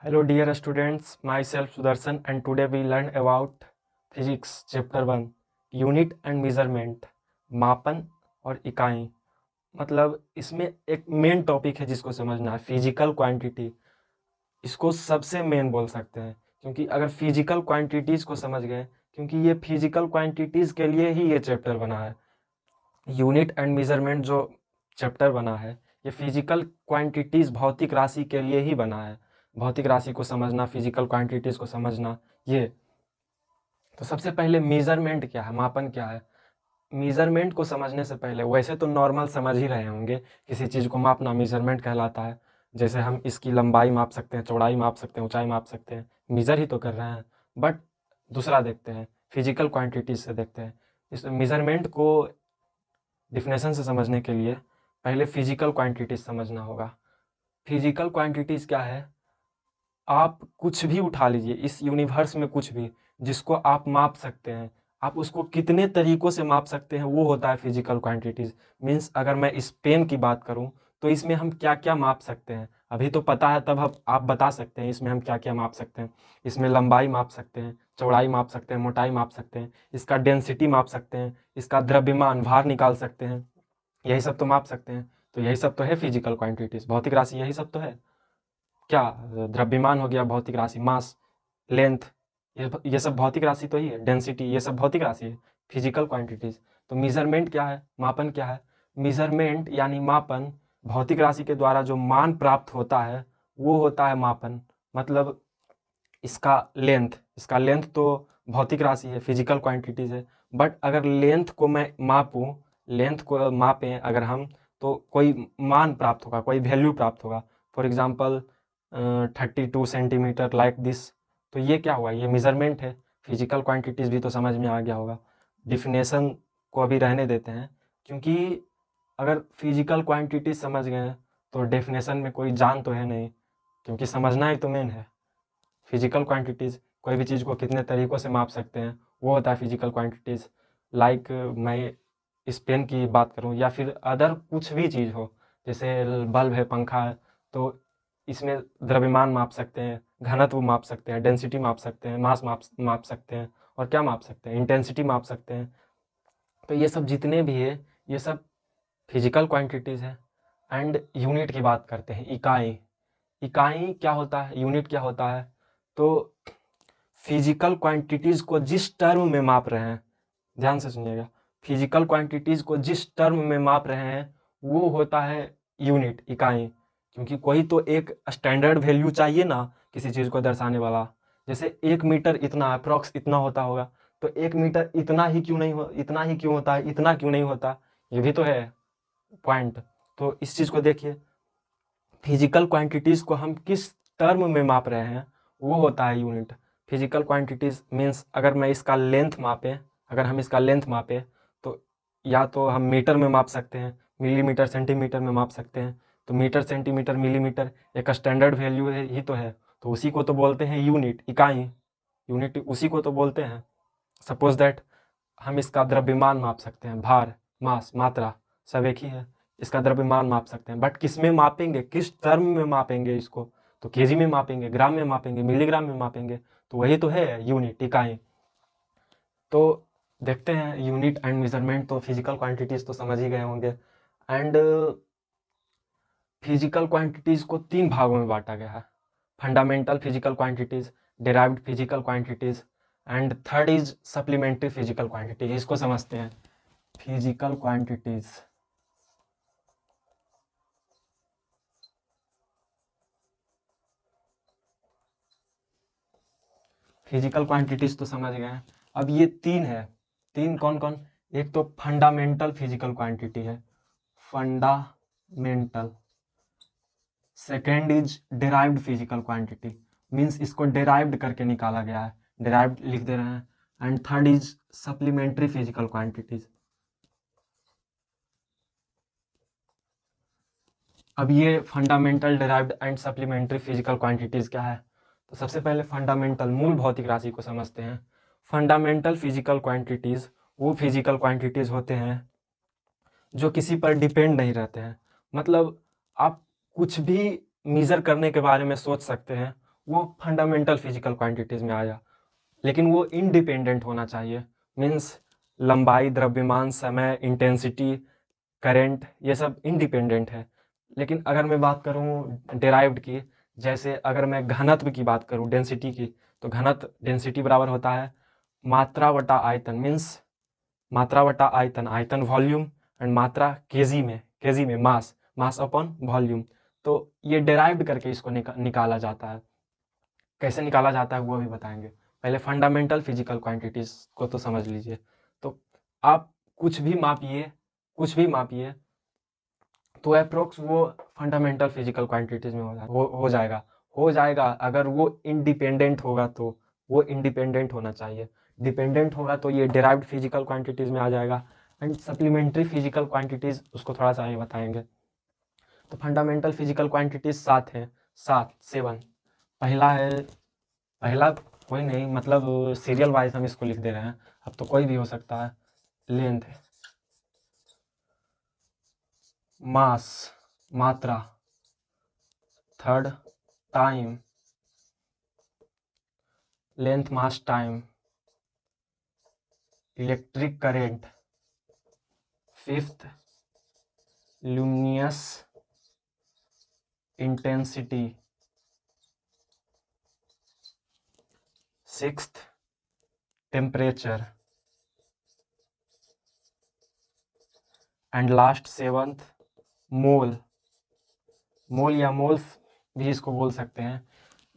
Hello dear students, myself Sudarshan and today we learn about physics chapter 1 unit and measurement मापन और इकाई। मतलब इसमें एक मेन टॉपिक है जिसको समझना है फिजिकल क्वांटिटी। इसको सबसे मेन बोल सकते हैं क्योंकि अगर फिजिकल क्वांटिटीज़ को समझ गए, क्योंकि ये फिजिकल क्वांटिटीज़ के लिए ही ये चैप्टर बना है। यूनिट एंड मेजरमेंट जो चैप्टर बना है ये फिजिकल क्वांटिटीज़ भौतिक राशि के लिए ही बना है। भौतिक राशि को समझना, फिजिकल क्वांटिटीज़ को समझना, ये तो सबसे पहले मेजरमेंट क्या है, मापन क्या है। मेजरमेंट को समझने से पहले वैसे तो नॉर्मल समझ ही रहे होंगे, किसी चीज़ को मापना मेजरमेंट कहलाता है। जैसे हम इसकी लंबाई माप सकते हैं, चौड़ाई माप सकते हैं, ऊंचाई माप सकते हैं, मेजर ही तो कर रहे हैं। बट दूसरा देखते हैं, फिजिकल क्वांटिटीज से देखते हैं। इस मेजरमेंट को डिफिनेशन से समझने के लिए पहले फिजिकल क्वांटिटीज समझना होगा। फिजिकल क्वांटिटीज क्या है? आप कुछ भी उठा लीजिए इस यूनिवर्स में, कुछ भी जिसको आप माप सकते हैं, आप उसको कितने तरीकों से माप सकते हैं, वो होता है फिजिकल क्वांटिटीज। मीन्स अगर मैं इस पेन की बात करूं तो इसमें हम क्या क्या माप सकते हैं, अभी तो पता है तब आप बता सकते हैं इसमें हम क्या क्या माप सकते हैं। इसमें लंबाई माप सकते हैं, चौड़ाई माप सकते हैं, मोटाई माप सकते हैं, इसका डेंसिटी माप सकते हैं, इसका द्रव्यमान भार निकाल सकते हैं, यही सब तो माप सकते हैं। तो यही सब तो है फिजिकल क्वांटिटीज, भौतिक राशि यही सब तो है। क्या द्रव्यमान हो गया भौतिक राशि, मास, लेंथ, ये सब भौतिक राशि तो ही है। डेंसिटी, ये सब भौतिक राशि है, फिजिकल क्वांटिटीज। तो मेजरमेंट क्या है, मापन क्या है? मेजरमेंट यानी मापन, भौतिक राशि के द्वारा जो मान प्राप्त होता है वो होता है मापन। मतलब इसका लेंथ तो भौतिक राशि है, फिजिकल क्वांटिटीज है। बट अगर लेंथ को मैं मापूं, लेंथ को मापें अगर हम, तो कोई मान प्राप्त होगा, कोई वैल्यू प्राप्त होगा। For example 32 centimetre like this. तो ये क्या हुआ, ये मेजरमेंट है। फिजिकल क्वांटिटीज भी तो समझ में आ गया होगा। डिफिनेशन को अभी रहने देते हैं, क्योंकि अगर फिजिकल क्वांटिटीज समझ गए हैं तो डेफिनेशन में कोई जान तो है नहीं, क्योंकि समझना ही तो मेन है। फिजिकल क्वांटिटीज़, कोई भी चीज़ को कितने तरीक़ों से माप सकते हैं, वो होता है फिजिकल क्वांटिटीज़। लाइक मैं इस पेन की बात करूँ या फिर अदर कुछ भी चीज़ हो, जैसे बल्ब है, पंखा है, तो इसमें द्रव्यमान माप सकते हैं, घनत्व माप सकते हैं, डेंसिटी माप सकते हैं, मास माप सकते हैं, और क्या माप सकते हैं, इंटेंसिटी माप सकते हैं। तो ये सब जितने भी है ये सब फिजिकल क्वांटिटीज़ है। एंड यूनिट की बात करते हैं, इकाई। इकाई क्या होता है, यूनिट क्या होता है? तो फिजिकल क्वांटिटीज़ को जिस टर्म में माप रहे हैं, ध्यान से सुनिएगा, फिजिकल क्वांटिटीज़ को जिस टर्म में माप रहे हैं वो होता है यूनिट, इकाई। क्योंकि कोई तो एक स्टैंडर्ड वैल्यू चाहिए ना किसी चीज़ को दर्शाने वाला। जैसे 1 मीटर इतना अप्रॉक्स इतना होता होगा, तो 1 मीटर इतना ही क्यों नहीं हो, इतना ही क्यों होता है, इतना क्यों नहीं होता, ये भी तो है पॉइंट। तो इस चीज़ को देखिए, फिजिकल क्वांटिटीज़ को हम किस टर्म में माप रहे हैं वो होता है यूनिट। फिजिकल क्वांटिटीज़ मीन्स अगर मैं इसका लेंथ मापें, अगर हम इसका लेंथ मापें तो या तो हम मीटर में माप सकते हैं, मिलीमीटर सेंटीमीटर में माप सकते हैं। तो मीटर सेंटीमीटर मिलीमीटर एक स्टैंडर्ड वैल्यू है ही तो है, तो उसी को तो बोलते हैं यूनिट, इकाई। यूनिट उसी को तो बोलते हैं। सपोज दैट हम इसका द्रव्यमान माप सकते हैं, भार, मास, मात्रा सब एक ही है। इसका द्रव्यमान माप सकते हैं, बट किस में मापेंगे, किस टर्म में मापेंगे इसको? तो केजी में मापेंगे, ग्राम में मापेंगे, मिलीग्राम में मापेंगे। तो वही तो है यूनिट, इकाई। तो देखते हैं यूनिट एंड मेजरमेंट, तो फिजिकल क्वांटिटीज तो समझ ही गए होंगे। एंड फिजिकल क्वांटिटीज को 3 भागों में बांटा गया है: fundamental physical quantities, derived physical quantities, and third is supplementary physical quantities. इसको समझते हैं, फिजिकल क्वांटिटीज। फिजिकल क्वांटिटीज तो समझ गए हैं। अब ये 3 है, 3 कौन कौन? एक तो फंडामेंटल फिजिकल क्वांटिटी है, fundamental. Second is derived physical quantity, means इसको डेराइव्ड करके निकाला गया है, डेराइव्ड लिख दे रहे हैं। And third is supplementary physical quantities. अब ये fundamental, derived and supplementary physical quantities क्या है? तो सबसे पहले फंडामेंटल, मूल भौतिक राशि को समझते हैं। फंडामेंटल फिजिकल क्वांटिटीज वो फिजिकल क्वांटिटीज होते हैं जो किसी पर डिपेंड नहीं रहते हैं। मतलब आप कुछ भी मेजर करने के बारे में सोच सकते हैं, वो फंडामेंटल फिजिकल क्वांटिटीज़ में आया, लेकिन वो इंडिपेंडेंट होना चाहिए। मीन्स लंबाई, द्रव्यमान, समय, इंटेंसिटी, करंट, ये सब इंडिपेंडेंट है। लेकिन अगर मैं बात करूँ डेराइव्ड की, जैसे अगर मैं घनत्व की बात करूँ, डेंसिटी की, तो घनत्व डेंसिटी बराबर होता है मात्रा बटा आयतन। मीन्स मात्रा बटा आयतन, आयतन वॉल्यूम, एंड मात्रा केजी में मास अपॉन वॉल्यूम। तो ये डेराइव्ड करके इसको निकाला जाता है। कैसे निकाला जाता है वो भी बताएंगे। पहले फंडामेंटल फिजिकल क्वांटिटीज़ को तो समझ लीजिए। तो आप कुछ भी मापिए तो अप्रोक्स वो फंडामेंटल फिजिकल क्वांटिटीज़ में हो जाएगा। अगर वो इंडिपेंडेंट होगा तो वो इंडिपेंडेंट होना चाहिए। डिपेंडेंट होगा तो ये डिराइव्ड फिजिकल क्वांटिटीज़ में आ जाएगा। एंड सप्लीमेंट्री फिजिकल क्वांटिटीज़, उसको थोड़ा सा आगे बताएंगे। तो फंडामेंटल फिजिकल क्वांटिटीज़ 7 हैं, 7 पहला कोई नहीं, मतलब सीरियल वाइज हम इसको लिख दे रहे हैं। अब तो कोई भी हो सकता है। लेंथ, मास, मात्रा, third time, length mass time, electric current, fifth luminous intensity, sixth temperature, and last seventh mole या मोल्स भी इसको बोल सकते हैं।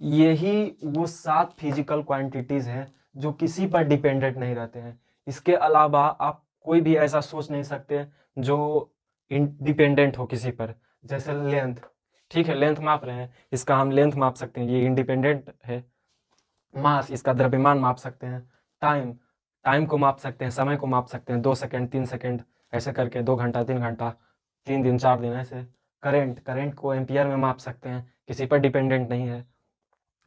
यही वो 7 फिजिकल क्वांटिटीज़ हैं जो किसी पर डिपेंडेंट नहीं रहते हैं। इसके अलावा आप कोई भी ऐसा सोच नहीं सकते जो इंडिपेंडेंट हो किसी पर। जैसे लेंथ, ठीक है, लेंथ माप रहे हैं, इसका हम लेंथ माप सकते हैं, ये इंडिपेंडेंट है। मास, इसका द्रव्यमान माप सकते हैं। टाइम को माप सकते हैं, समय को माप सकते हैं, 2 सेकंड, 3 सेकंड, ऐसे करके 2 घंटा, 3 घंटा, 3 दिन, 4 दिन, ऐसे। करंट को एम्पियर में माप सकते हैं, किसी पर डिपेंडेंट नहीं है।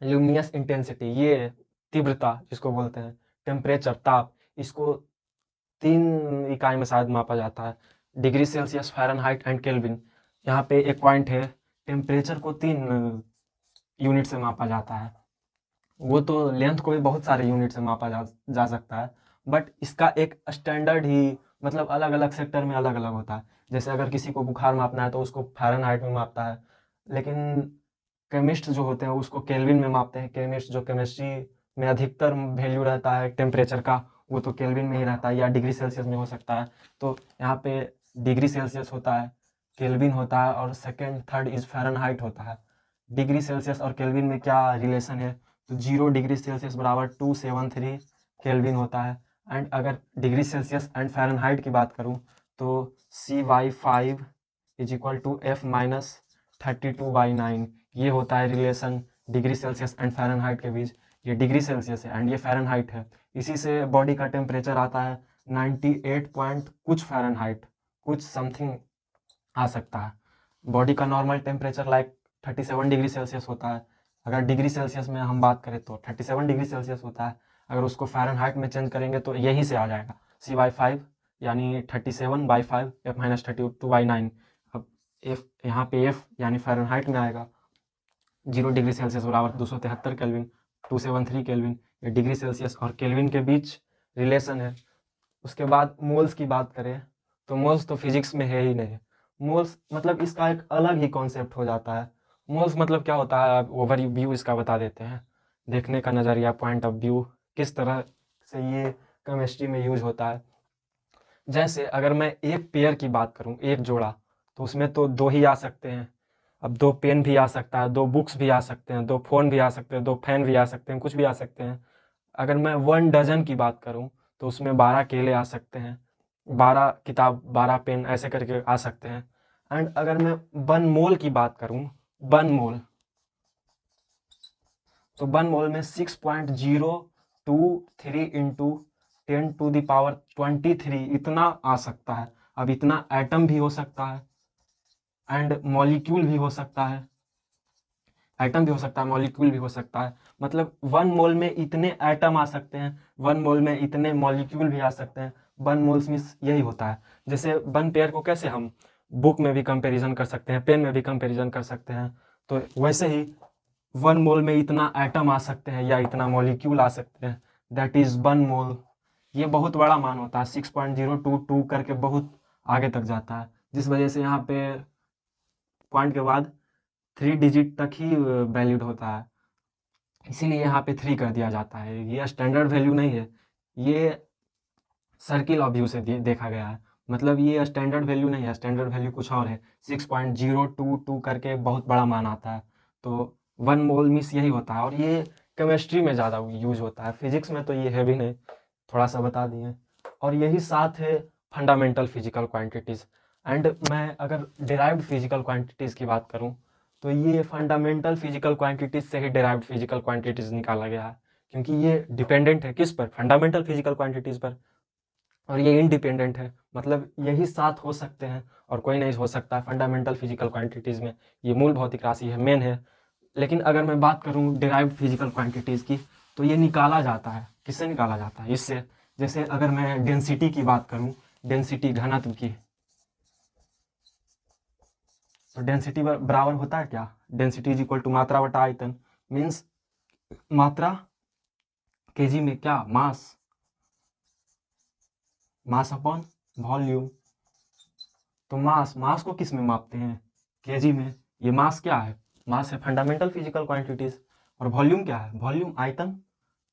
ल्यूमिनस इंटेंसिटी, ये तीव्रता जिसको बोलते हैं। टेम्परेचर, ताप, इसको 3 इकाई में शायद मापा जाता है, degree Celsius, Fahrenheit and kelvin. यहाँ पे एक पॉइंट है, टेम्परेचर को 3 यूनिट से मापा जाता है। वो तो लेंथ को भी बहुत सारे यूनिट से मापा जा सकता है, बट इसका एक स्टैंडर्ड ही, मतलब अलग अलग सेक्टर में अलग अलग होता है। जैसे अगर किसी को बुखार मापना है तो उसको फ़ारेनहाइट में मापता है, लेकिन केमिस्ट जो होते हैं उसको केल्विन में मापते हैं। केमिस्ट जो केमिस्ट्री में अधिकतर वैल्यू रहता है टेम्परेचर का, वो तो केल्विन में ही रहता है, या डिग्री सेल्सियस में हो सकता है। तो यहाँ पे डिग्री सेल्सियस होता है, केल्विन होता है, और सेकेंड थर्ड इज फ़ारेनहाइट होता है। डिग्री सेल्सियस और केल्विन में क्या रिलेशन है, तो 0 डिग्री सेल्सियस बराबर 273 केल्विन होता है। एंड अगर डिग्री सेल्सियस एंड फ़ारेनहाइट की बात करूँ तो CY5 is equal to F-32/9, ये होता है relation degree Celsius and Fahrenheit के बीच। ये डिग्री सेल्सियस है एंड ये फ़ारेनहाइट है। इसी से बॉडी का टेम्परेचर आता है 98 पॉइंट कुछ फ़ारेनहाइट, कुछ समथिंग आ सकता है। बॉडी का normal temperature like 37 degree Celsius होता है। अगर डिग्री सेल्सियस में हम बात करें तो 37 डिग्री सेल्सियस होता है। अगर उसको फ़ारेनहाइट में चेंज करेंगे तो यहीं से आ जाएगा CY5, यानी 37/5 F-32/9। अब एफ, यहाँ पे एफ यानी फ़ारेनहाइट में आएगा। 0 डिग्री सेल्सियस बराबर 273 केल्विन, 273 केल्विन, ये डिग्री सेल्सियस और केल्विन के बीच रिलेशन है। उसके बाद मोल्स की बात करें तो मोल्स तो फिजिक्स में है ही नहीं। मोल्स मतलब इसका एक अलग ही कॉन्सेप्ट हो जाता है। मोल्स मतलब क्या होता है, ओवर व्यू इसका बता देते हैं। देखने का नज़रिया, पॉइंट ऑफ व्यू, किस तरह से ये केमिस्ट्री में यूज होता है। जैसे अगर मैं एक पेयर की बात करूं, एक जोड़ा, तो उसमें तो 2 ही आ सकते हैं। अब 2 पेन भी आ सकता है, 2 बुक्स भी आ सकते हैं, 2 फ़ोन भी आ सकते हैं, 2 फैन भी आ सकते हैं, कुछ भी आ सकते हैं। अगर मैं 1 डज़न की बात करूं तो उसमें 12 केले आ सकते हैं, 12 किताब, 12 पेन, ऐसे करके आ सकते हैं। एंड अगर मैं 1 मोल की बात करूं, 1 मोल, तो 1 मोल में 6.023 इंटू 10⁻23 इतना आ सकता है। अब इतना एटम भी हो सकता है एंड मॉलिक्यूल भी हो सकता है। एटम भी हो सकता है, मॉलिक्यूल भी हो सकता है। मतलब 1 मोल में इतने एटम आ सकते हैं, 1 मोल में इतने मॉलिक्यूल भी आ सकते हैं। 1 मोल्स में यही होता है। जैसे 1 पेयर को कैसे हम बुक में भी कंपैरिजन कर सकते हैं, पेन में भी कंपैरिजन कर सकते हैं, तो वैसे ही 1 मोल में इतना एटम आ सकते हैं या इतना मॉलिक्यूल आ सकते हैं, दैट इज 1 मोल। ये बहुत बड़ा मान होता है, 6.022 करके बहुत आगे तक जाता है, जिस वजह से यहाँ पे पॉइंट के बाद 3 डिजिट तक ही वैलिड होता है, इसीलिए यहाँ पे 3 कर दिया जाता है। ये स्टैंडर्ड वैल्यू नहीं है, ये सर्किल ऑफ व्यू से देखा गया है, मतलब ये स्टैंडर्ड वैल्यू नहीं है, स्टैंडर्ड वैल्यू कुछ और है। 6.022 करके बहुत बड़ा मान आता है, तो 1 मोल मीन्स यही होता है, और ये केमिस्ट्री में ज़्यादा यूज होता है, फिजिक्स में तो ये है भी नहीं, थोड़ा सा बता दिए। और यही साथ है फंडामेंटल फिजिकल क्वांटिटीज़। एंड मैं अगर डिराइव्ड फिजिकल क्वांटिटीज़ की बात करूँ, तो ये फंडामेंटल फिजिकल क्वांटिटीज़ से ही डिराइव्ड फिजिकल क्वांटिटीज़ निकाला गया है, क्योंकि ये डिपेंडेंट है किस पर, फंडामेंटल फिजिकल क्वांटिटीज़ पर, और ये इंडिपेंडेंट है, मतलब यही साथ हो सकते हैं और कोई नहीं हो सकता फंडामेंटल फिजिकल क्वांटिटीज़ में, ये मूल भौतिक राशि है, मेन है। लेकिन अगर मैं बात करूँ डिराइव्ड फिजिकल क्वांटिटीज़ की, तो ये निकाला जाता है, किससे निकाला जाता है, इससे। जैसे अगर मैं डेंसिटी की बात करूँ, डेंसिटी घनत्व की, तो डेंसिटी बराबर होता है क्या, डेंसिटी इज इक्वल टू मात्रा बटा आयतन, मीन्स मात्रा केजी में क्या, मास, मास अपॉन वॉल्यूम। तो मास को किस में मापते हैं, केजी में। ये मास क्या है, मास है फंडामेंटल फिजिकल क्वांटिटीज। और वॉल्यूम क्या है, वॉल्यूम आयतन,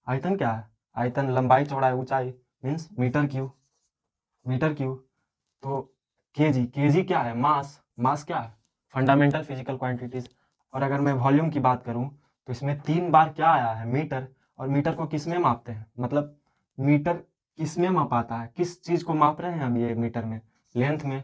आयतन क्या है, आयतन लंबाई चौड़ाई ऊंचाई, means metre cube, metre cube. तो केजी, केजी क्या है, मास क्या है, फंडामेंटल फिजिकल क्वांटिटीज। और अगर मैं वॉल्यूम की बात करूं, तो इसमें 3 बार क्या आया है, मीटर। और मीटर को किस में मापते हैं, मतलब मीटर किस में मापाता है, किस चीज को माप रहे हैं हम ये मीटर में, लेंथ में,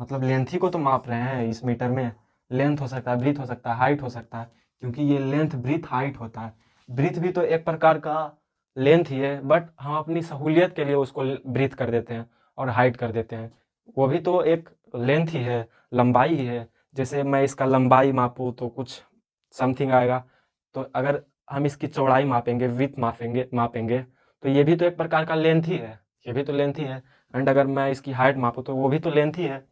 मतलब लेंथ ही को तो माप रहे हैं इस मीटर में। लेंथ हो सकता है, ब्रीथ हो सकता है, हाइट हो सकता है, क्योंकि ये लेंथ ब्रीथ हाइट होता है। ब्रीथ भी तो एक प्रकार का लेंथ ही है, बट हम अपनी सहूलियत के लिए उसको ब्रीथ कर देते हैं और हाइट कर देते हैं, वो भी तो एक लेंथ ही है, लंबाई ही है। जैसे मैं इसका लंबाई मापूँ तो कुछ समथिंग आएगा, तो अगर हम इसकी चौड़ाई मापेंगे, विड्थ मापेंगे मापेंगे तो ये भी तो एक प्रकार का लेंथ ही है, ये भी तो लेंथ ही है। एंड अगर मैं इसकी हाइट मापूँ तो वो भी तो लेंथ ही है।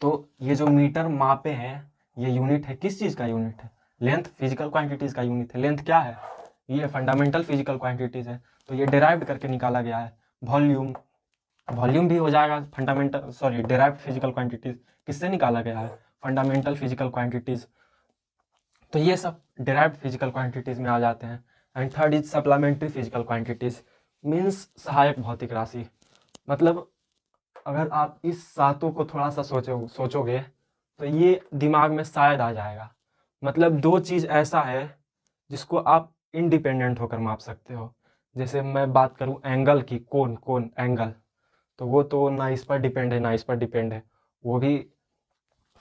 तो ये जो मीटर मापे हैं, ये यूनिट है, किस चीज़ का यूनिट है, लेंथ, फिजिकल क्वांटिटीज़ का यूनिट है। लेंथ क्या है, ये फंडामेंटल फिजिकल क्वांटिटीज़ है, तो ये डिराइव्ड करके निकाला गया है। वॉल्यूम, वॉल्यूम भी हो जाएगा fundamental, sorry derived physical quantities, किससे निकाला गया है, फंडामेंटल फिजिकल क्वांटिटीज़। तो ये सब डिराइव्ड फिजिकल क्वांटिटीज़ में आ जाते हैं। And third is supplementary physical quantities, means सहायक भौतिक राशि। मतलब अगर आप इस सातों को थोड़ा सा सोचोगे तो ये दिमाग में शायद आ जाएगा। मतलब 2 चीज़ ऐसा है जिसको आप इंडिपेंडेंट होकर माप सकते हो। जैसे मैं बात करूँ एंगल की, कोण, कोण एंगल, तो वो तो ना इस पर डिपेंड है ना इस पर डिपेंड है, वो भी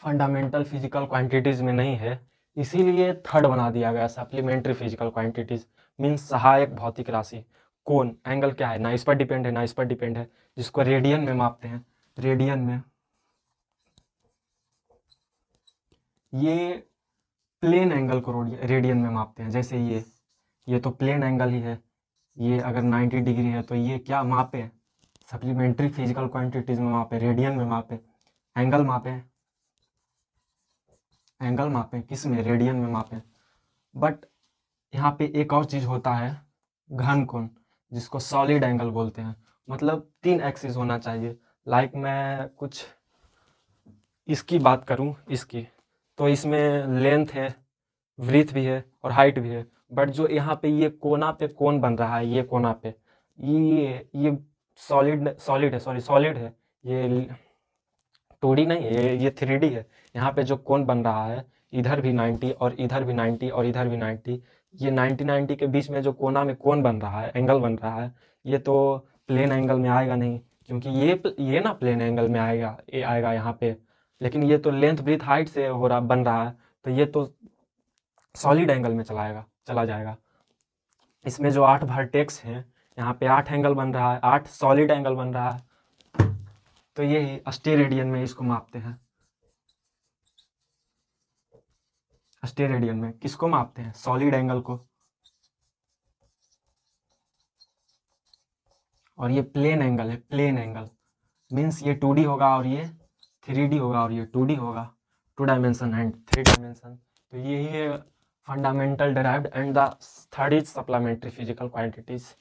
फंडामेंटल फिजिकल क्वांटिटीज़ में नहीं है, इसीलिए थर्ड बना दिया गया सप्लीमेंट्री फिजिकल क्वांटिटीज़, मीन्स सहायक भौतिक राशि। कोण, एंगल क्या है, ना इस पर डिपेंड है ना इस पर डिपेंड है, जिसको रेडियन में मापते हैं, रेडियन में। ये प्लेन एंगल को रेडियन में मापते हैं, जैसे ये तो प्लेन एंगल ही है, ये अगर 90 डिग्री है तो ये क्या मापे, सप्लीमेंट्री फिजिकल क्वांटिटीज़ में मापे, रेडियन में मापे, एंगल मापे, एंगल मापें किस में, रेडियन में मापें। बट यहाँ पे एक और चीज़ होता है, घन कोण, जिसको सॉलिड एंगल बोलते हैं, मतलब 3 एक्सिस होना चाहिए। लाइक मैं कुछ इसकी बात करूँ, इसकी, तो इसमें लेंथ है, ब्रीथ भी है और हाइट भी है, बट जो यहाँ पे ये कोना पे कोण बन रहा है, ये कोना पे, ये सॉलिड है, सॉरी सॉलिड है, ये 2D नहीं है, ये 3D है। यहाँ पे जो कोण बन रहा है, इधर भी 90 और इधर भी 90 और इधर भी 90, ये 90 के बीच में जो कोना में कोण बन रहा है, एंगल बन रहा है, ये तो प्लेन एंगल में आएगा नहीं, क्योंकि ये ना प्लेन एंगल में आएगा, ये आएगा यहाँ पे, लेकिन ये तो लेंथ ब्रीथ हाइट से हो रहा बन रहा है, तो ये तो सॉलिड एंगल में चला जाएगा। इसमें जो 8 वर्टेक्स हैं, यहाँ पे 8 एंगल बन रहा है, 8 सॉलिड एंगल बन रहा है, तो यही स्टेरेडियन में इसको मापते हैं। स्टेरेडियन में किसको मापते हैं, सॉलिड एंगल को। और ये प्लेन एंगल है, प्लेन एंगल मीन्स ये 2D होगा और ये 3D होगा और ये 2D होगा, 2 डायमेंशन एंड 3 डायमेंशन। तो यही है fundamental derived, and the third is supplementary physical quantities.